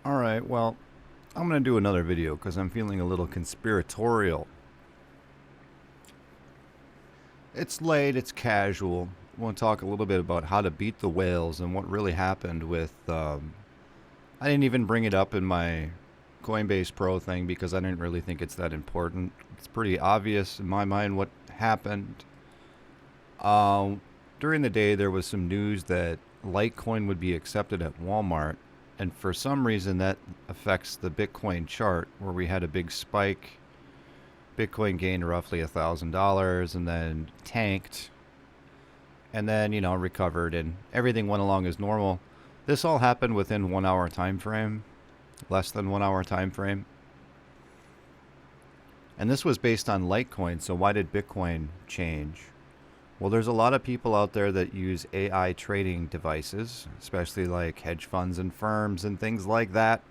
Alright, well, I'm going to do another video because I'm feeling a little conspiratorial. It's late, it's casual. I want to talk a little bit about how to beat the whales and what really happened with... I didn't even bring it up in my Coinbase Pro thing because I didn't really think it's that important. It's pretty obvious in my mind what happened. During the day, there was some news that Litecoin would be accepted at Walmart. And for some reason, that affects the Bitcoin chart, where we had a big spike. Bitcoin gained roughly $1,000 and then tanked. And then, recovered and everything went along as normal. This all happened within 1 hour time frame, less than 1 hour time frame. And this was based on Litecoin, so why did Bitcoin change? Well, there's a lot of people out there that use AI trading devices, especially like hedge funds and firms and things like that,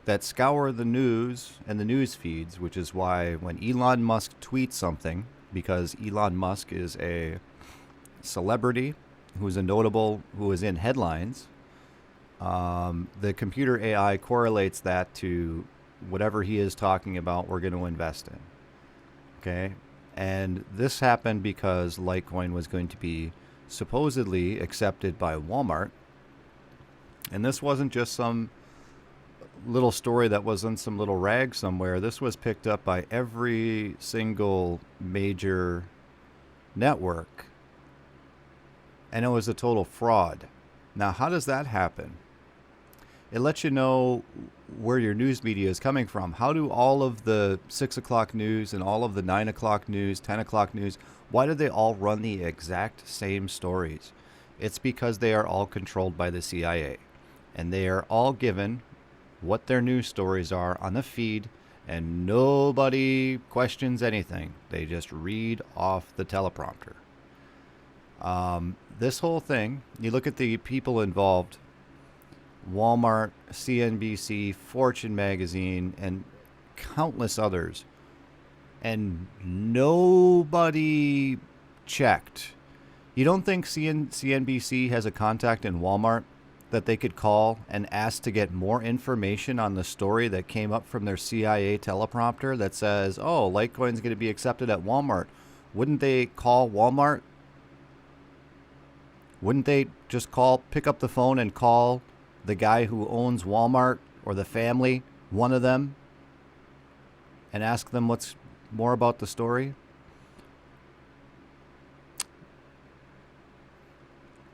that scour the news and the news feeds, which is why when Elon Musk tweets something, because Elon Musk is a celebrity who is in headlines, the computer AI correlates that to whatever he is talking about we're going to invest in. Okay? And this happened because Litecoin was going to be supposedly accepted by Walmart. And this wasn't just some little story that was in some little rag somewhere. This was picked up by every single major network. And it was a total fraud. Now, how does that happen? It lets you know where your news media is coming from. How do all of the 6 o'clock news and all of the 9 o'clock news, 10 o'clock news, why do they all run the exact same stories? It's because they are all controlled by the CIA. And they are all given what their news stories are on the feed, and nobody questions anything. They just read off the teleprompter. This whole thing, you look at the people involved, Walmart, CNBC, Fortune magazine, and countless others, and nobody checked. You don't think CNBC has a contact in Walmart that they could call and ask to get more information on the story that came up from their CIA teleprompter that says, oh, Litecoin's going to be accepted at Walmart? Wouldn't they call Walmart? Wouldn't they just pick up the phone and call the guy who owns Walmart, or the family, one of them, and ask them what's more about the story?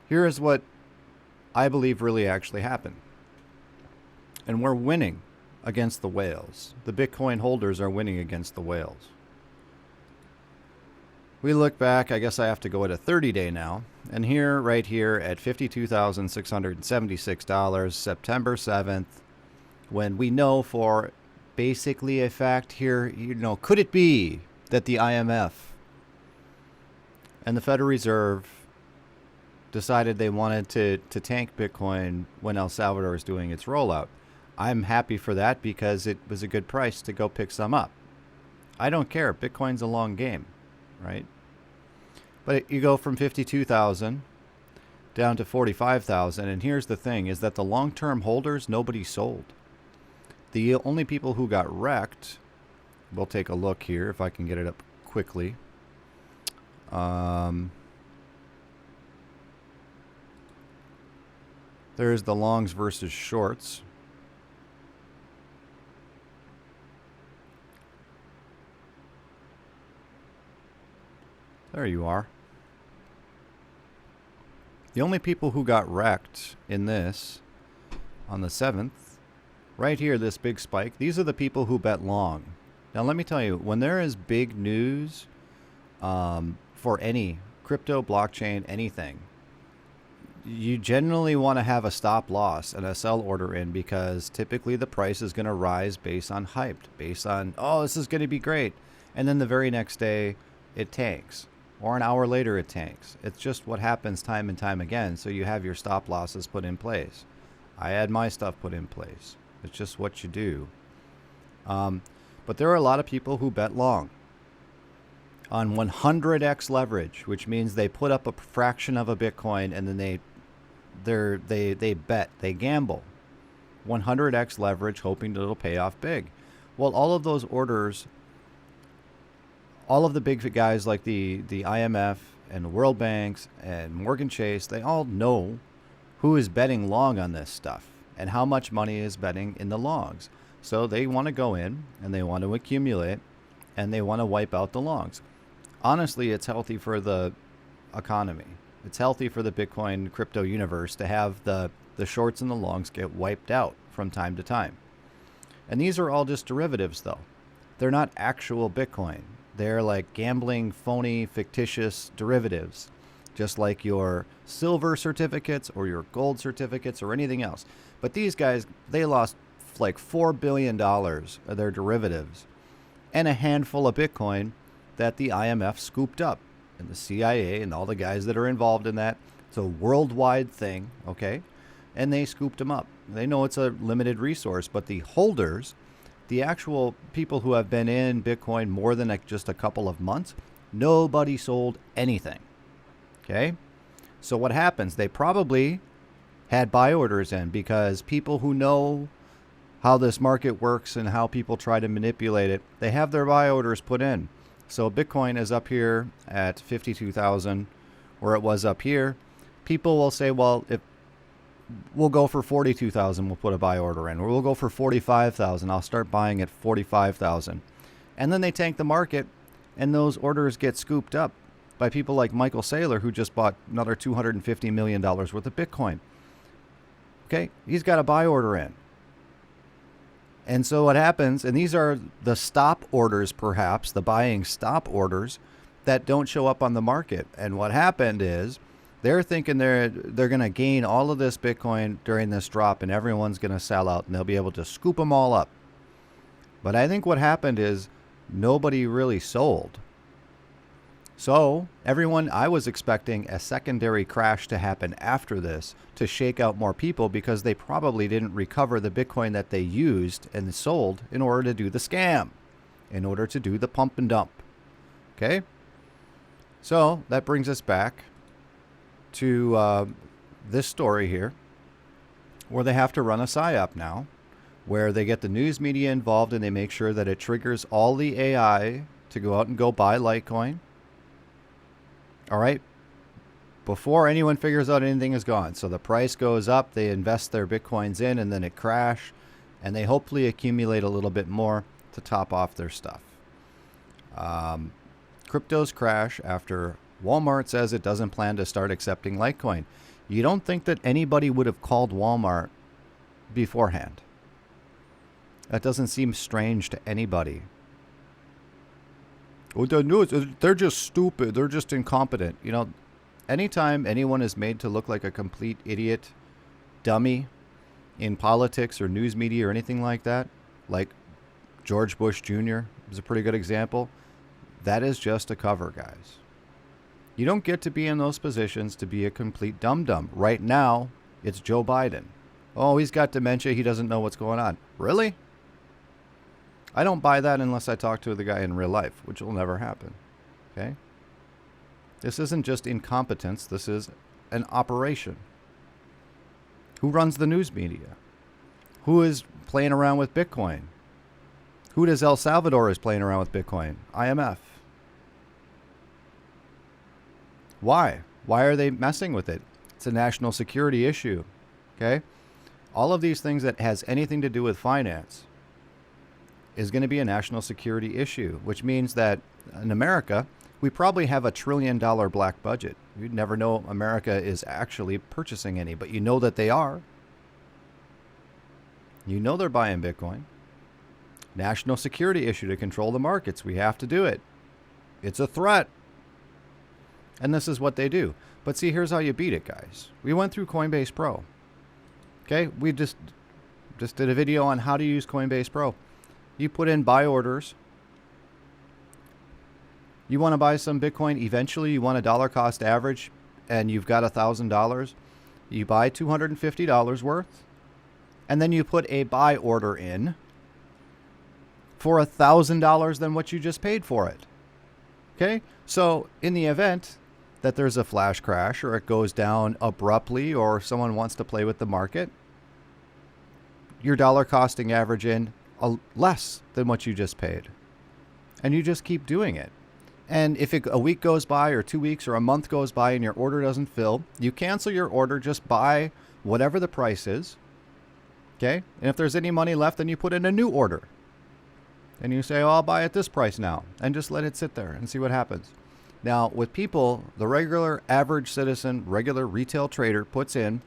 Here is what I believe really actually happened. And we're winning against the whales. The Bitcoin holders are winning against the whales. We look back, I guess I have to go at a 30-day now. And here, right here at $52,676, September 7th, when we know for basically a fact here, could it be that the IMF and the Federal Reserve decided they wanted to tank Bitcoin when El Salvador is doing its rollout? I'm happy for that because it was a good price to go pick some up. I don't care. Bitcoin's a long game, right? But you go from 52,000 down to 45,000, and here's the thing, is that the long-term holders, nobody sold. The only people who got wrecked, we'll take a look here if I can get it up quickly. There's the longs versus shorts. There you are. The only people who got wrecked in this on the 7th, right here, this big spike, these are the people who bet long. Now, let me tell you, when there is big news for any crypto, blockchain, anything, you generally want to have a stop loss and a sell order in, because typically the price is going to rise based on hyped, based on, oh, this is going to be great. And then the very next day, it tanks. Or an hour later, it tanks. It's just what happens time and time again. So you have your stop losses put in place. I had my stuff put in place. It's just what you do. But there are a lot of people who bet long on 100x leverage, which means they put up a fraction of a Bitcoin and then they bet, they gamble. 100x leverage, hoping that it'll pay off big. Well, all of those orders, all of the big guys like the IMF and the World Banks and Morgan Chase, they all know who is betting long on this stuff and how much money is betting in the longs. So they want to go in and they want to accumulate and they want to wipe out the longs. Honestly, it's healthy for the economy. It's healthy for the Bitcoin crypto universe to have the shorts and the longs get wiped out from time to time. And these are all just derivatives, though. They're not actual Bitcoin. They're like gambling, phony, fictitious derivatives, just like your silver certificates or your gold certificates or anything else. But these guys, they lost like $4 billion of their derivatives and a handful of Bitcoin that the IMF scooped up, and the CIA and all the guys that are involved in that. It's a worldwide thing, okay? And they scooped them up. They know it's a limited resource, but the holders, the actual people who have been in Bitcoin more than just a couple of months, nobody sold anything, okay? So what happens? They probably had buy orders in because people who know how this market works and how people try to manipulate it, they have their buy orders put in. So Bitcoin is up here at 52,000, or it was up here. People will say, well, if we'll go for 42,000, we'll put a buy order in. Or we'll go for 45,000, I'll start buying at 45,000. And then they tank the market, and those orders get scooped up by people like Michael Saylor, who just bought another $250 million worth of Bitcoin. Okay, he's got a buy order in. And so what happens, and these are the stop orders, perhaps, the buying stop orders that don't show up on the market. And what happened is they're thinking they're going to gain all of this Bitcoin during this drop and everyone's going to sell out and they'll be able to scoop them all up. But I think what happened is nobody really sold. So everyone, I was expecting a secondary crash to happen after this to shake out more people because they probably didn't recover the Bitcoin that they used and sold in order to do the scam, in order to do the pump and dump. Okay? So that brings us back to this story here, where they have to run a PSYOP now, where they get the news media involved and they make sure that it triggers all the AI to go out and go buy Litecoin. All right, before anyone figures out anything is gone. So the price goes up, they invest their Bitcoins in, and then it crashes, and they hopefully accumulate a little bit more to top off their stuff. Cryptos crash after Walmart says it doesn't plan to start accepting Litecoin. You don't think that anybody would have called Walmart beforehand? That doesn't seem strange to anybody. Well, the news, they're just stupid. They're just incompetent. You know, anytime anyone is made to look like a complete idiot, dummy in politics or news media or anything like that, like George Bush Jr. is a pretty good example, that is just a cover, guys. You don't get to be in those positions to be a complete dum-dum. Right now, it's Joe Biden. Oh, he's got dementia. He doesn't know what's going on. Really? I don't buy that unless I talk to the guy in real life, which will never happen. Okay? This isn't just incompetence. This is an operation. Who runs the news media? Who is playing around with Bitcoin? Who does El Salvador is playing around with Bitcoin? IMF. Why? Why are they messing with it? It's a national security issue. Okay? All of these things that has anything to do with finance is going to be a national security issue, which means that in America, we probably have $1 trillion black budget. You'd never know America is actually purchasing any, but you know that they are. You know they're buying Bitcoin. National security issue to control the markets. We have to do it. It's a threat. And this is what they do. But see, here's how you beat it, guys. We went through Coinbase Pro. Okay, we just did a video on how to use Coinbase Pro. You put in buy orders. You want to buy some Bitcoin. Eventually, you want a dollar cost average, and you've got $1,000. You buy $250 worth, and then you put a buy order in for $1,000 than what you just paid for it. Okay, so in the event that there's a flash crash or it goes down abruptly or someone wants to play with the market, your dollar costing average in less than what you just paid. And you just keep doing it. And if a week goes by or 2 weeks or a month goes by and your order doesn't fill, you cancel your order, just buy whatever the price is. Okay? And if there's any money left, then you put in a new order. And you say, oh, I'll buy at this price now. And just let it sit there and see what happens. Now, with people, the regular average citizen, regular retail trader puts in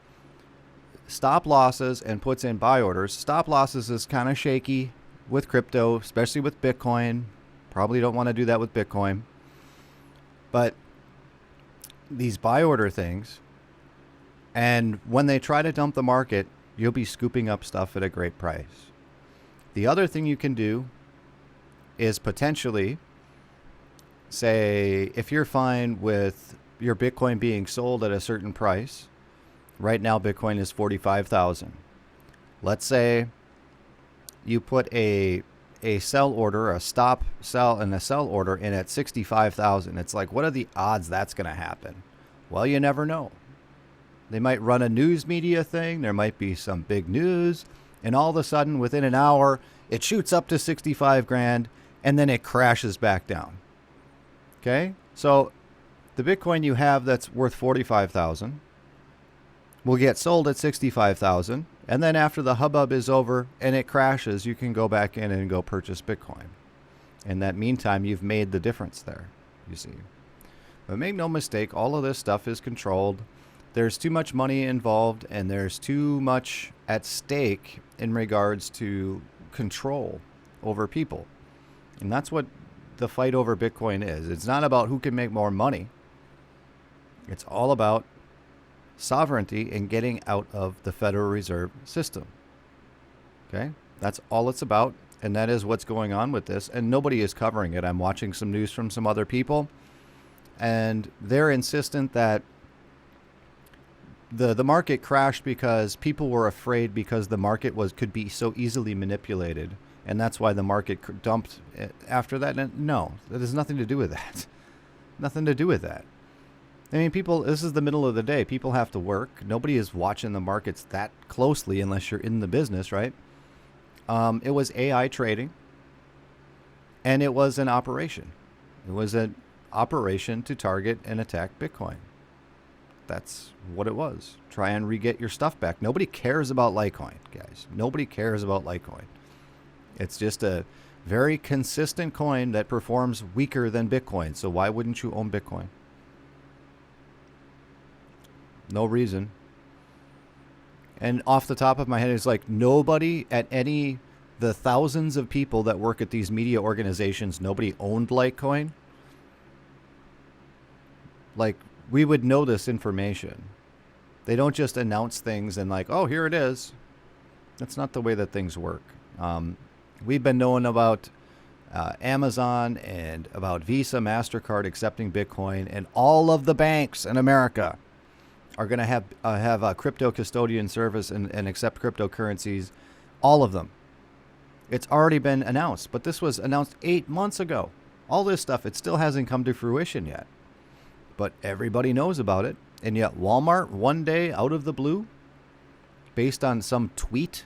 stop losses and puts in buy orders. Stop losses is kind of shaky with crypto, especially with Bitcoin. Probably don't want to do that with Bitcoin. But these buy order things, and when they try to dump the market, you'll be scooping up stuff at a great price. The other thing you can do is potentially say, if you're fine with your Bitcoin being sold at a certain price, right now Bitcoin is 45,000. Let's say you put a sell order, a stop sell and a sell order in at 65,000. It's like, what are the odds that's going to happen? Well, you never know. They might run a news media thing. There might be some big news. And all of a sudden, within an hour, it shoots up to 65 grand and then it crashes back down. Okay? So the Bitcoin you have that's worth 45,000 will get sold at 65,000. And then after the hubbub is over and it crashes, you can go back in and go purchase Bitcoin. In that meantime, you've made the difference there, you see. But make no mistake, all of this stuff is controlled. There's too much money involved and there's too much at stake in regards to control over people. And that's what the fight over Bitcoin is. It's not about who can make more money. It's all about sovereignty and getting out of the Federal Reserve System. Okay? That's all it's about, and that is what's going on with this, and nobody is covering it. I'm watching some news from some other people, and they're insistent that the market crashed because people were afraid because the market could be so easily manipulated, and that's why the market dumped after that. And no, that has nothing to do with that. Nothing to do with that. I mean, people, this is the middle of the day. People have to work. Nobody is watching the markets that closely unless you're in the business, right? It was AI trading, and it was an operation. It was an operation to target and attack Bitcoin. That's what it was. Try and re-get your stuff back. Nobody cares about Litecoin, guys. Nobody cares about Litecoin. It's just a very consistent coin that performs weaker than Bitcoin. So why wouldn't you own Bitcoin? No reason. And off the top of my head, it's like nobody at the thousands of people that work at these media organizations, nobody owned Litecoin. Like, we would know this information. They don't just announce things and like, oh, here it is. That's not the way that things work. We've been knowing about Amazon and about Visa, MasterCard accepting Bitcoin, and all of the banks in America are going to have a crypto custodian service and accept cryptocurrencies, all of them. It's already been announced, but this was announced 8 months ago. All this stuff, it still hasn't come to fruition yet. But everybody knows about it, and yet Walmart, one day out of the blue, based on some tweet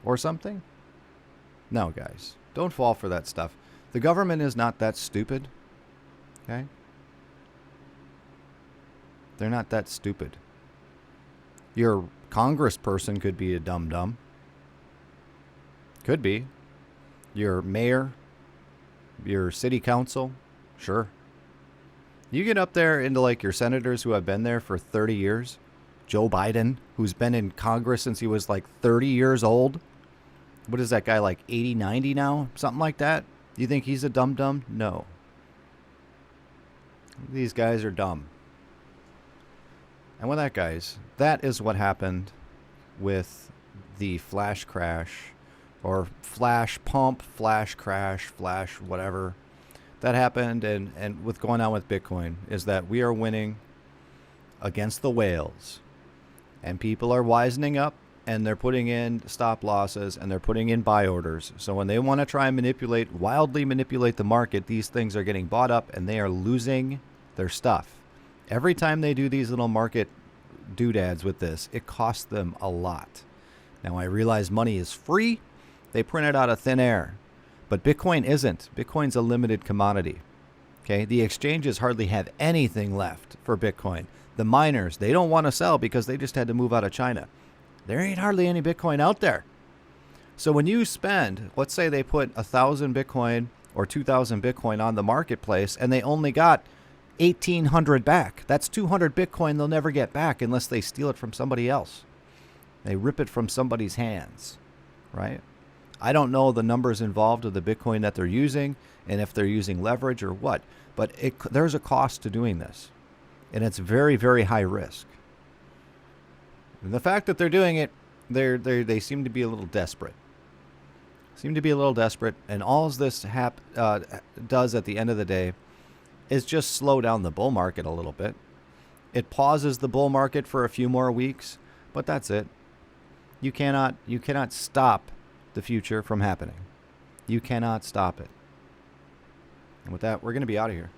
or something? No, guys, don't fall for that stuff. The government is not that stupid, okay? They're not that stupid. Your congressperson could be a dum-dum. Could be. Your mayor, your city council, sure. You get up there into like your senators who have been there for 30 years. Joe Biden, who's been in Congress since he was like 30 years old. What is that guy, like 80, 90 now? Something like that? You think he's a dum-dum? No. These guys are dumb. And with that, guys, that is what happened with the flash crash or flash pump, flash crash, flash whatever. That happened, and what's going on with Bitcoin is that we are winning against the whales. And people are wisening up, and they're putting in stop losses, and they're putting in buy orders. So when they want to try and wildly manipulate the market, these things are getting bought up, and they are losing their stuff. Every time they do these little market doodads with this, it costs them a lot. Now, I realize money is free. They print it out of thin air. But Bitcoin isn't. Bitcoin's a limited commodity. Okay, the exchanges hardly have anything left for Bitcoin. The miners, they don't want to sell because they just had to move out of China. There ain't hardly any Bitcoin out there. So when you spend, let's say they put 1,000 Bitcoin or 2,000 Bitcoin on the marketplace and they only got 1,800 back. That's 200 Bitcoin they'll never get back unless they steal it from somebody else. They rip it from somebody's hands, right? I don't know the numbers involved of the Bitcoin that they're using and if they're using leverage or what, but there's a cost to doing this. And it's very, very high risk. And the fact that they're doing it, they seem to be a little desperate. And all this does at the end of the day is just slow down the bull market a little bit. It pauses the bull market for a few more weeks, but that's it. You cannot stop the future from happening. You cannot stop it. And with that, we're going to be out of here.